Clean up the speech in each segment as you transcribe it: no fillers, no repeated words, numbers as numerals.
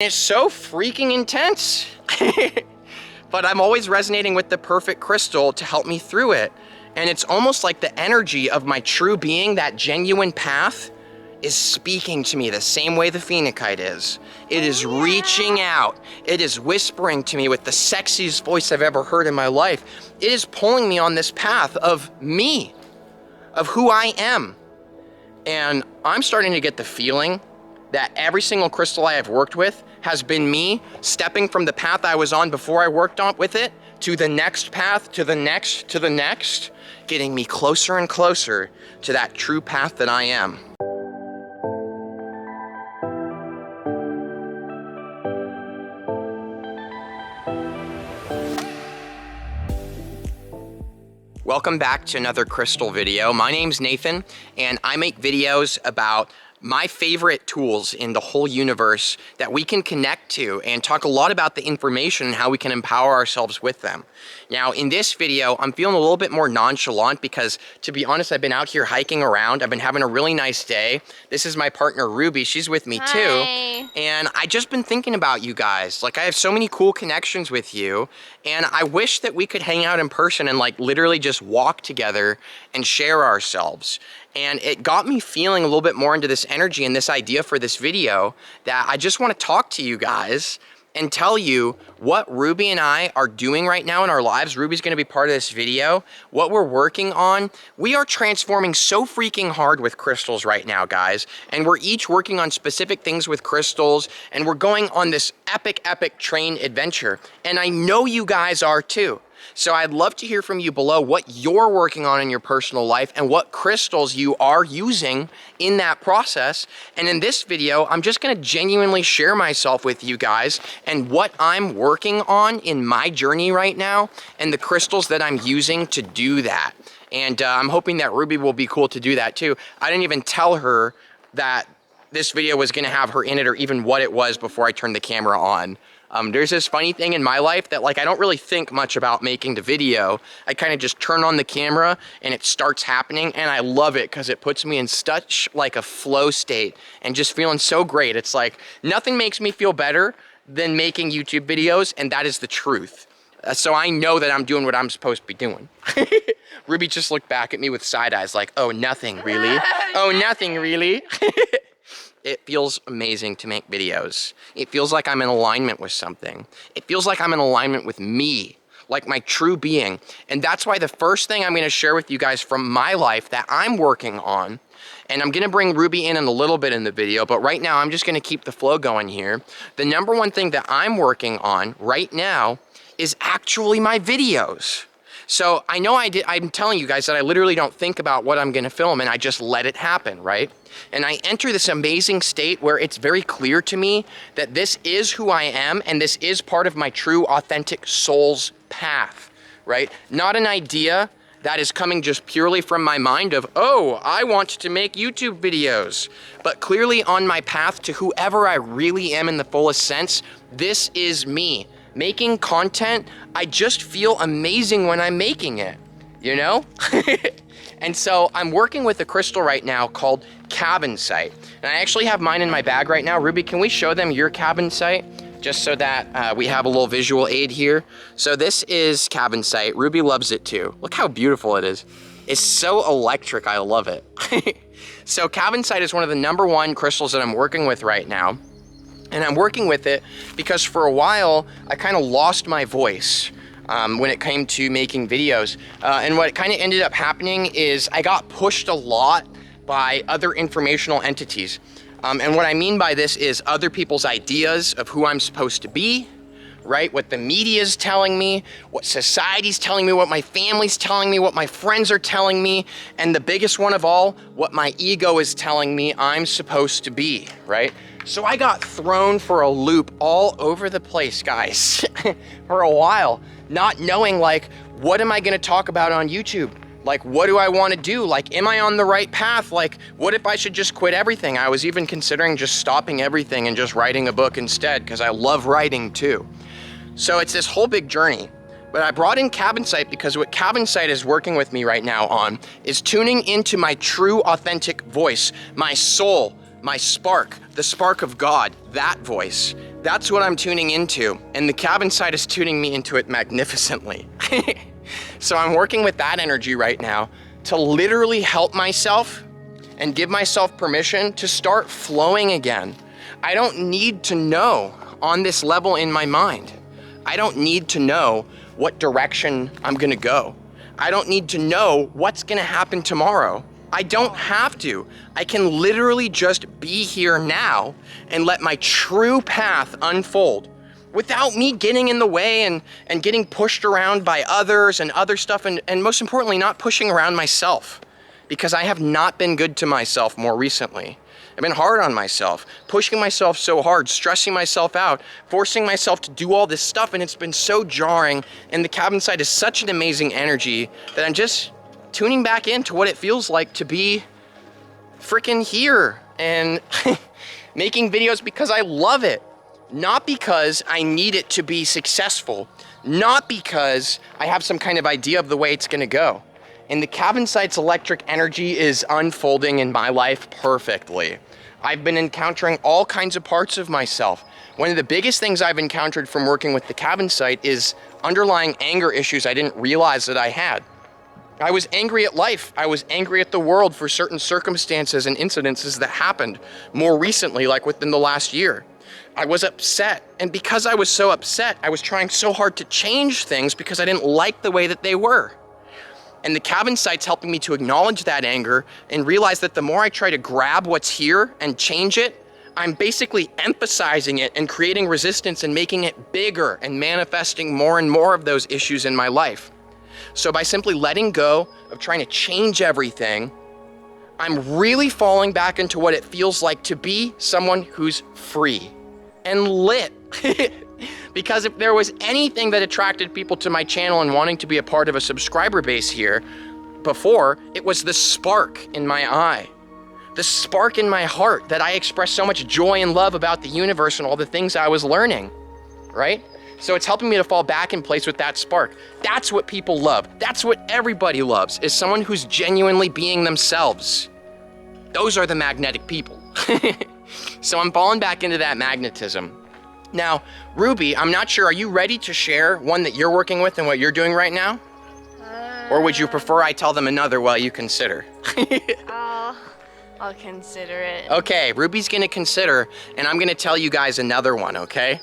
It's so freaking intense. But I'm always resonating with the perfect crystal to help me through it. And it's almost like the energy of my true being, that genuine path, is speaking to me the same way the Phenakite is. It is reaching out. It is whispering to me with the sexiest voice I've ever heard in my life. It is pulling me on this path of me, of who I am. And I'm starting to get the feeling that every single crystal I have worked with has been me stepping from the path I was on before I worked on with it to the next path, to the next, to the next, getting me closer and closer to that true path that I am. Welcome back to another crystal video. My name's Nathan, and I make videos about my favorite tools in the whole universe that we can connect to and talk a lot about the information and how we can empower ourselves with them. Now, in this video, I'm feeling a little bit more nonchalant because, to be honest, I've been out here hiking around. I've been having a really nice day. This is my partner, Ruby. She's with me too. And I just been thinking about you guys. Like, I have so many cool connections with you, and I wish that we could hang out in person and like literally just walk together and share ourselves. And it got me feeling a little bit more into this energy and this idea for this video that I just want to talk to you guys and tell you what Ruby and I are doing right now in our lives. Ruby's going to be part of this video. What we're working on. We are transforming so freaking hard with crystals right now, guys. And we're each working on specific things with crystals. And we're going on this epic train adventure. And I know you guys are too. So I'd love to hear from you below what you're working on in your personal life and what crystals you are using in that process. And in this video, I'm just gonna genuinely share myself with you guys and what I'm working on in my journey right now and the crystals that I'm using to do that. And I'm hoping that Ruby will be cool to do that too. I didn't even tell her that this video was gonna have her in it or even what it was before I turned the camera on. There's this funny thing in my life that like I don't really think much about making the video. I kind of just turn on the camera and it starts happening, and I love it because it puts me in such like a flow state and just feeling so great. It's like nothing makes me feel better than making YouTube videos, and that is the truth. So I know that I'm doing what I'm supposed to be doing. Ruby just looked back at me with side eyes like, oh, nothing really? Oh, nothing really? It feels amazing to make videos. It feels like I'm in alignment with something. It feels like I'm in alignment with me, like my true being. And that's why the first thing I'm gonna share with you guys from my life that I'm working on, and I'm gonna bring Ruby in a little bit in the video, but right now I'm just gonna keep the flow going here. The number one thing that I'm working on right now is actually my videos. So I know I'm telling you guys that I literally don't think about what I'm gonna film and I just let it happen, right? And I enter this amazing state where it's very clear to me that this is who I am and this is part of my true authentic soul's path, right? Not an idea that is coming just purely from my mind of, oh, I want to make YouTube videos. But clearly on my path to whoever I really am in the fullest sense, this is me. Making content, I just feel amazing when I'm making it, you know? And so I'm working with a crystal right now called Cabinite. And I actually have mine in my bag right now. Ruby, can we show them your Cabinite? Just so that we have a little visual aid here. So this is Cabinite. Ruby loves it too. Look how beautiful it is. It's so electric, I love it. So Cabinite is one of the #1 crystals that I'm working with right now. And I'm working with it because for a while, I kind of lost my voice when it came to making videos. And what kind of ended up happening is I got pushed a lot by other informational entities. And what I mean by this is other people's ideas of who I'm supposed to be, right? What the media's telling me, what society's telling me, what my family's telling me, what my friends are telling me, and the biggest one of all, what my ego is telling me I'm supposed to be, right? So I got thrown for a loop all over the place, guys, for a while, not knowing like, what am I gonna talk about on YouTube? Like, what do I wanna do? Like, am I on the right path? Like, what if I should just quit everything? I was even considering just stopping everything and just writing a book instead, because I love writing too. So it's this whole big journey. But I brought in Cabinite because what Cabinite is working with me right now on is tuning into my true authentic voice, my soul, my spark, the spark of God, that voice. That's what I'm tuning into, and the cabin site is tuning me into it magnificently. So I'm working with that energy right now to literally help myself and give myself permission to start flowing again. I don't need to know on this level in my mind. I don't need to know what direction I'm gonna go. I don't need to know what's gonna happen tomorrow. I don't have to. I can literally just be here now and let my true path unfold without me getting in the way and getting pushed around by others and other stuff, and most importantly, not pushing around myself, because I have not been good to myself more recently. I've been hard on myself, pushing myself so hard, stressing myself out, forcing myself to do all this stuff, and it's been so jarring. And the cabin site is such an amazing energy that I'm just tuning back into what it feels like to be freaking here and making videos because I love it. Not because I need it to be successful, not because I have some kind of idea of the way it's gonna go. And the cabin site's electric energy is unfolding in my life perfectly. I've been encountering all kinds of parts of myself. One of the biggest things I've encountered from working with the cabin site is underlying anger issues I didn't realize that I had. I was angry at life. I was angry at the world for certain circumstances and incidences that happened more recently, like within the last year. I was upset, and because I was so upset, I was trying so hard to change things because I didn't like the way that they were. And the cabin site's helping me to acknowledge that anger and realize that the more I try to grab what's here and change it, I'm basically emphasizing it and creating resistance and making it bigger and manifesting more and more of those issues in my life. So by simply letting go of trying to change everything, I'm really falling back into what it feels like to be someone who's free and lit. Because if there was anything that attracted people to my channel and wanting to be a part of a subscriber base here before, it was the spark in my eye, the spark in my heart that I expressed so much joy and love about the universe and all the things I was learning, right? So it's helping me to fall back in place with that spark. That's what people love. That's what everybody loves, is someone who's genuinely being themselves. Those are the magnetic people. So I'm falling back into that magnetism. Now, Ruby, I'm not sure, are you ready to share one that you're working with and what you're doing right now? Or would you prefer I tell them another while you consider? I'll consider it. Okay, Ruby's gonna consider, and I'm gonna tell you guys another one, okay?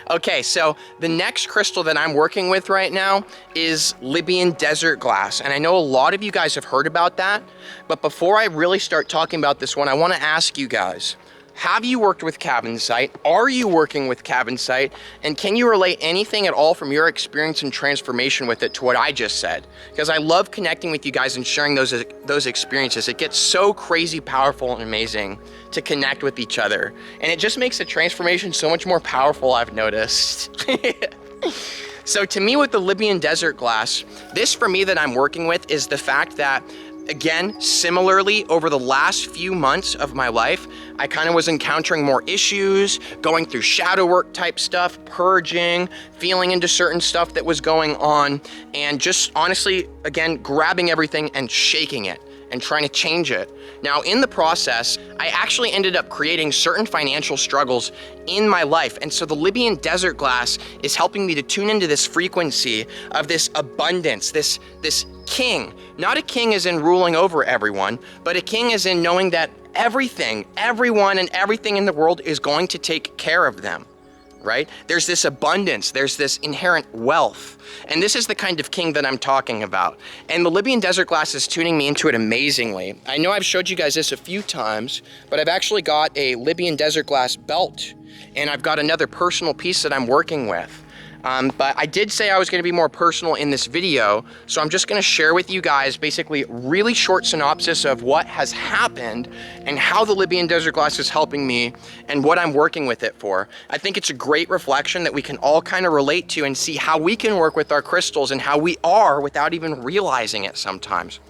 Okay, so the next crystal that I'm working with right now is Libyan desert glass. And I know a lot of you guys have heard about that, but before I really start talking about this one, I wanna ask you guys, have you worked with cabin site? Are you working with cabin site? And can you relate anything at all from your experience and transformation with it to what I just said? Because I love connecting with you guys and sharing those experiences. It gets so crazy powerful and amazing to connect with each other. And it just makes the transformation so much more powerful, I've noticed. So to me, with the Libyan desert glass, this for me that I'm working with is the fact that, again, similarly, over the last few months of my life, I kind of was encountering more issues, going through shadow work type stuff, purging, feeling into certain stuff that was going on, and just honestly, again, grabbing everything and shaking it and trying to change it. Now, in the process, I actually ended up creating certain financial struggles in my life. And so the Libyan desert glass is helping me to tune into this frequency of this abundance, this king. Not a king as in ruling over everyone, but a king as in knowing that everything, everyone, and everything in the world is going to take care of them, right? There's this abundance, there's this inherent wealth. And this is the kind of king that I'm talking about. And the Libyan desert glass is tuning me into it amazingly. I know I've showed you guys this a few times, but I've actually got a Libyan desert glass belt, and I've got another personal piece that I'm working with. But I did say I was gonna be more personal in this video, so I'm just gonna share with you guys basically really short synopsis of what has happened and how the Libyan desert glass is helping me and what I'm working with it for. I think it's a great reflection that we can all kind of relate to and see how we can work with our crystals and how we are without even realizing it sometimes.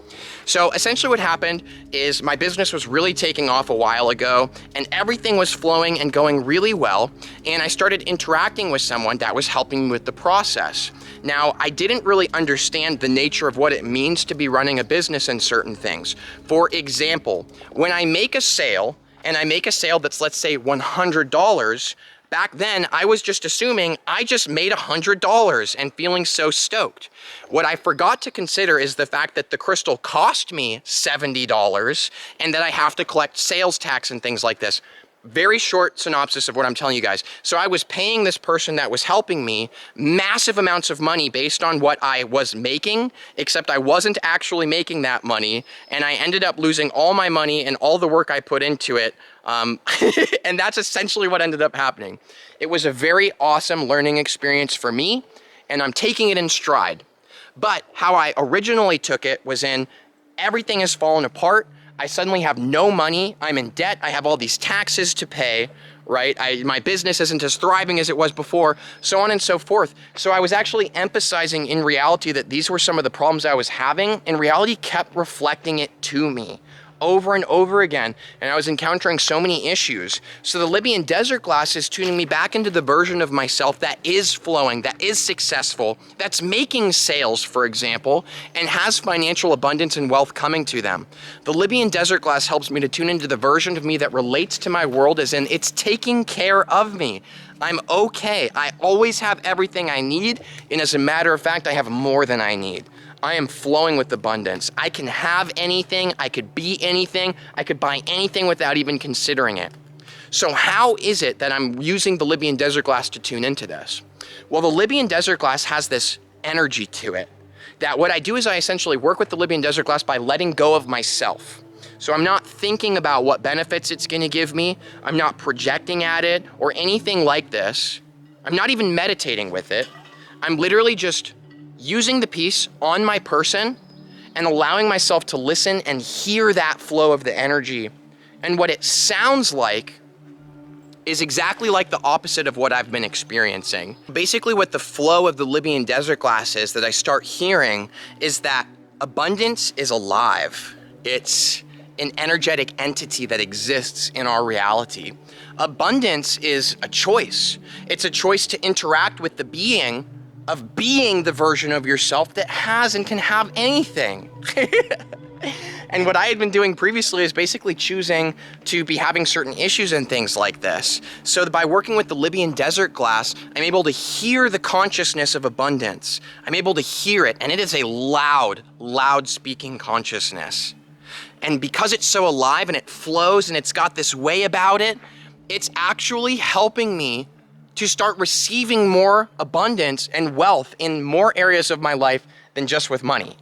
So essentially what happened is my business was really taking off a while ago and everything was flowing and going really well. And I started interacting with someone that was helping me with the process. Now, I didn't really understand the nature of what it means to be running a business and certain things. For example, when I make a sale and I make a sale that's, let's say, $100, back then I was just assuming I just made $100 and feeling so stoked. What I forgot to consider is the fact that the crystal cost me $70 and that I have to collect sales tax and things like this. Very short synopsis of what I'm telling you guys. So I was paying this person that was helping me massive amounts of money based on what I was making, except I wasn't actually making that money, and I ended up losing all my money and all the work I put into it. And that's essentially what ended up happening. It was a very awesome learning experience for me, and I'm taking it in stride. But how I originally took it was in everything has fallen apart. I suddenly have no money, I'm in debt, I have all these taxes to pay, right? My business isn't as thriving as it was before, so on and so forth. So I was actually emphasizing in reality that these were some of the problems I was having, and reality kept reflecting it to me over and over again, and I was encountering so many issues. So the Libyan desert glass is tuning me back into the version of myself that is flowing, that is successful, that's making sales, for example, and has financial abundance and wealth coming to them. The Libyan desert glass helps me to tune into the version of me that relates to my world, as in it's taking care of me. I'm okay. I always have everything I need, and as a matter of fact, I have more than I need. I am flowing with abundance. I can have anything, I could be anything, I could buy anything without even considering it. So how is it that I'm using the Libyan desert glass to tune into this? Well, the Libyan desert glass has this energy to it, that what I do is I essentially work with the Libyan desert glass by letting go of myself. So I'm not thinking about what benefits it's gonna give me, I'm not projecting at it or anything like this. I'm not even meditating with it. I'm literally just using the piece on my person and allowing myself to listen and hear that flow of the energy. And what it sounds like is exactly like the opposite of what I've been experiencing. Basically what the flow of the Libyan desert glass is that I start hearing is that abundance is alive. It's an energetic entity that exists in our reality. Abundance is a choice. It's a choice to interact with the being of being the version of yourself that has and can have anything. And what I had been doing previously is basically choosing to be having certain issues and things like this. So by working with the Libyan desert glass, I'm able to hear the consciousness of abundance. I'm able to hear it, and it is a loud, loud speaking consciousness. And because it's so alive and it flows and it's got this way about it, it's actually helping me to start receiving more abundance and wealth in more areas of my life than just with money.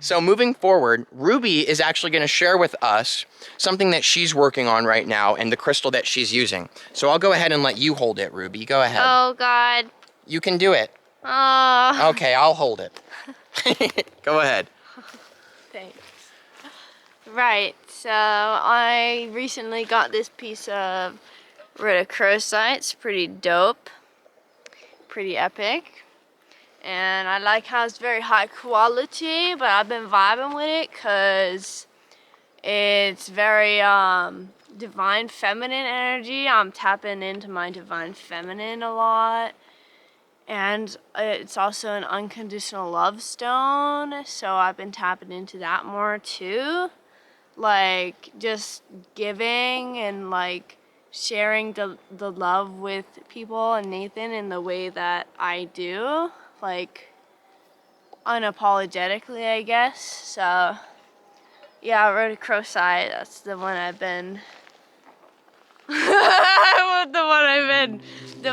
So moving forward, Ruby is actually going to share with us something that she's working on right now and the crystal that she's using. So I'll go ahead and let you hold it, Ruby. Go ahead. Oh, God. You can do it. Oh. Okay, I'll hold it. Go ahead. Thanks. Right, so I recently got this piece of rhodochrosite. It's pretty dope, pretty epic, and I like how it's very high quality, but I've been vibing with it because it's very divine feminine energy. I'm tapping into my divine feminine a lot, and it's also an unconditional love stone, so I've been tapping into that more too, like just giving and like sharing the love with people and Nathan in the way that I do, like unapologetically, I guess. So yeah, rhodochrosite, that's the one I've been the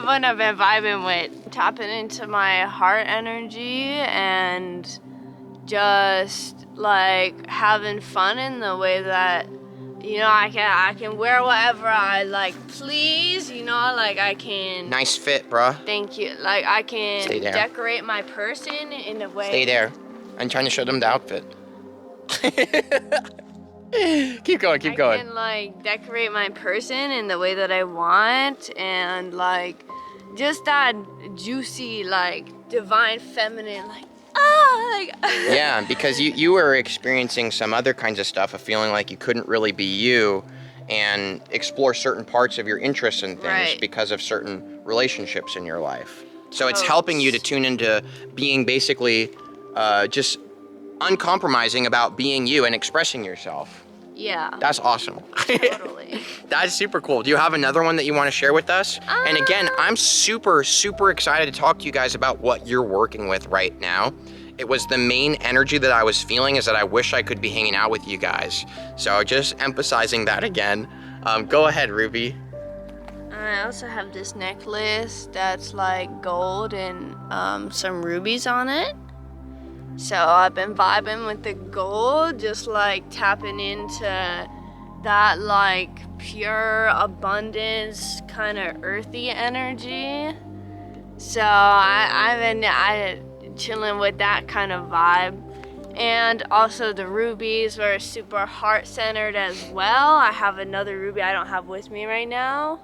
one I've been vibing with, tapping into my heart energy and just like having fun in the way that, you know, I can wear whatever I like please, you know, like I can. Nice fit, bruh. Thank you. Like I can decorate my person in a way. Stay there. I'm trying to show them the outfit. Keep going, keep going. I can like decorate my person in the way that I want, and like just that juicy, like divine feminine, like Yeah, because you were experiencing some other kinds of stuff, of feeling like you couldn't really be you and explore certain parts of your interests and things because of certain relationships in your life. So it's helping you to tune into being basically just uncompromising about being you and expressing yourself. Yeah. That's awesome. Totally. That's super cool. Do you have another one that you want to share with us? And again, I'm super, super excited to talk to you guys about what you're working with right now. It was the main energy that I was feeling is that I wish I could be hanging out with you guys. So just emphasizing that again. Go ahead, Ruby. I also have this necklace that's like gold and some rubies on it. So I've been vibing with the gold, just like tapping into that like pure abundance kind of earthy energy. So I've been chilling with that kind of vibe. And also the rubies were super heart-centered as well. I have another ruby I don't have with me right now.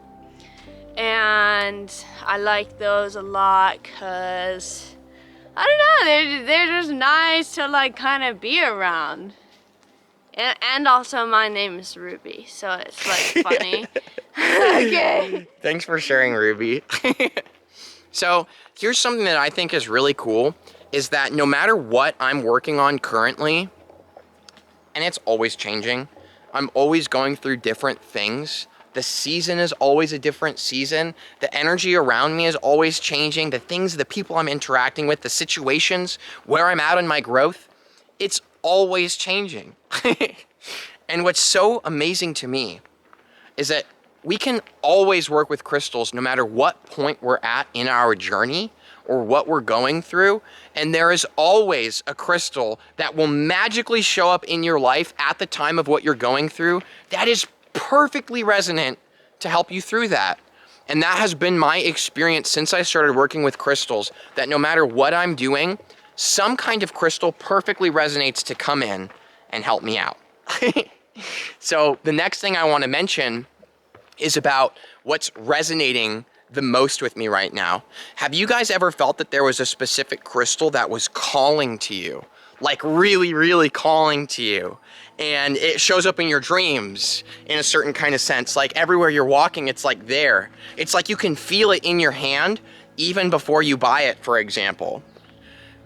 And I like those a lot because, I don't know, they're just nice to like kind of be around. And also my name is Ruby, so it's like funny. Okay. Thanks for sharing, Ruby. So here's something that I think is really cool, is that no matter what I'm working on currently, and it's always changing, I'm always going through different things. The season is always a different season. The energy around me is always changing. The things, the people I'm interacting with, the situations, where I'm at in my growth, it's always changing. And what's so amazing to me is that we can always work with crystals no matter what point we're at in our journey or what we're going through. And there is always a crystal that will magically show up in your life at the time of what you're going through that is perfectly resonant to help you through that. And that has been my experience since I started working with crystals, that no matter what I'm doing, some kind of crystal perfectly resonates to come in and help me out. So the next thing I want to mention is about what's resonating the most with me right now. Have you guys ever felt that there was a specific crystal that was calling to you? Like really, really calling to you? And it shows up in your dreams in a certain kind of sense. Like everywhere you're walking, it's like there. It's like you can feel it in your hand even before you buy it, for example.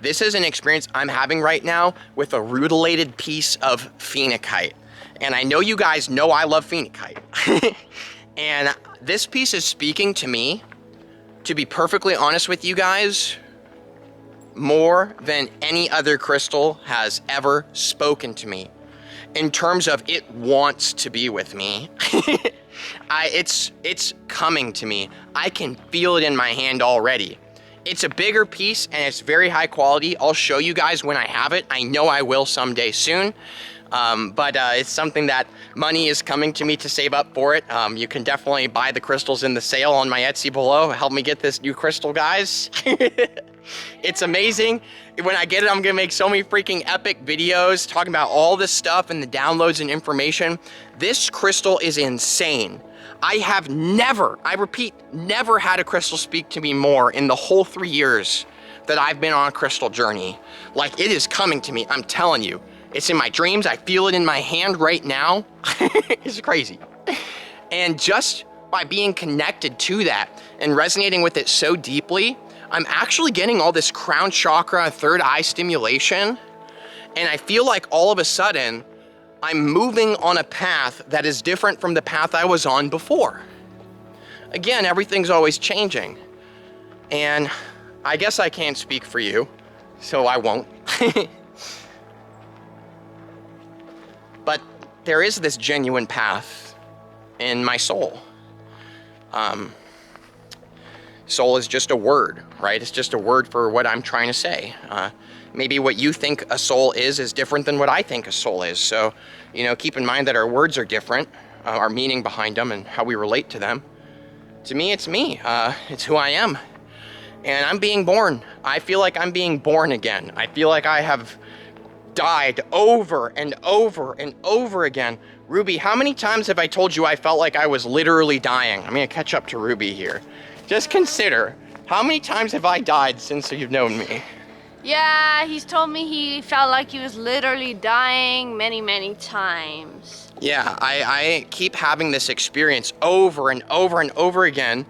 This is an experience I'm having right now with a rutilated piece of Phenakite. And I know you guys know I love Phenakite. And this piece is speaking to me, to be perfectly honest with you guys, more than any other crystal has ever spoken to me. In terms of it wants to be with me. It's coming to me. I can feel it in my hand already. It's a bigger piece and it's very high quality. I'll show you guys when I have it. I know I will someday soon. But it's something that money is coming to me to save up for it. You can definitely buy the crystals in the sale on my Etsy below. Help me get this new crystal, guys. It's amazing. When I get it, I'm gonna make so many freaking epic videos talking about all this stuff and the downloads and information. This crystal is insane. I have never, I repeat, never had a crystal speak to me more in the whole 3 years that I've been on a crystal journey. Like, it is coming to me, I'm telling you. It's in my dreams, I feel it in my hand right now. It's crazy. And just by being connected to that and resonating with it so deeply, I'm actually getting all this crown chakra, third eye stimulation. And I feel like all of a sudden, I'm moving on a path that is different from the path I was on before. Again, everything's always changing. And I guess I can't speak for you, so I won't. But there is this genuine path in my soul. Soul is just a word, right? It's just a word for what I'm trying to say. Maybe what you think a soul is different than what I think a soul is. So, you know, keep in mind that our words are different, our meaning behind them and how we relate to them. To me, it's me. It's who I am. And I'm being born. I feel like I'm being born again. I feel like I have died over and over and over again. Ruby, how many times have I told you I felt like I was literally dying? I'm gonna catch up to Ruby here. Just consider, how many times have I died since you've known me? Yeah, he's told me he felt like he was literally dying many, many times. Yeah, I keep having this experience over and over and over again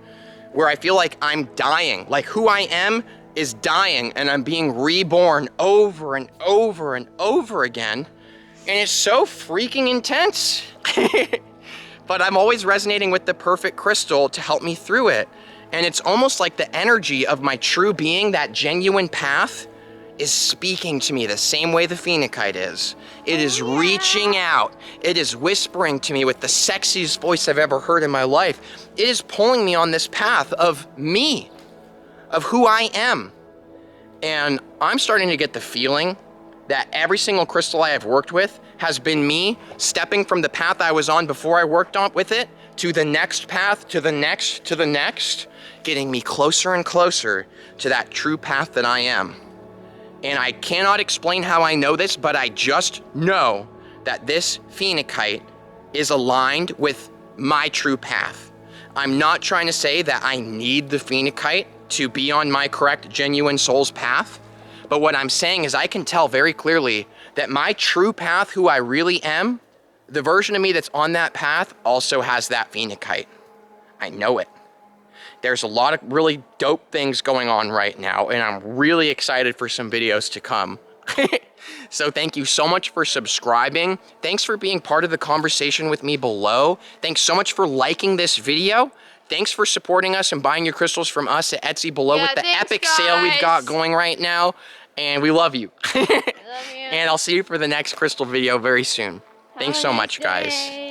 where I feel like I'm dying. Like who I am is dying and I'm being reborn over and over and over again. And it's so freaking intense. But I'm always resonating with the perfect crystal to help me through it. And it's almost like the energy of my true being, that genuine path, is speaking to me the same way the Phenakite is. It is reaching out. It is whispering to me with the sexiest voice I've ever heard in my life. It is pulling me on this path of me, of who I am. And I'm starting to get the feeling that every single crystal I have worked with has been me stepping from the path I was on before I worked on with it to the next path, to the next, to the next, getting me closer and closer to that true path that I am. And I cannot explain how I know this, but I just know that this Phenakite is aligned with my true path. I'm not trying to say that I need the Phenakite to be on my correct, genuine soul's path. But what I'm saying is I can tell very clearly that my true path, who I really am, the version of me that's on that path also has that Phenakite. I know it. There's a lot of really dope things going on right now, and I'm really excited for some videos to come. So thank you so much for subscribing. Thanks for being part of the conversation with me below. Thanks so much for liking this video. Thanks for supporting us and buying your crystals from us at Etsy below with the epic sale we've got going right now. And we love you. I love you. And I'll see you for the next crystal video very soon. Thanks so much, guys.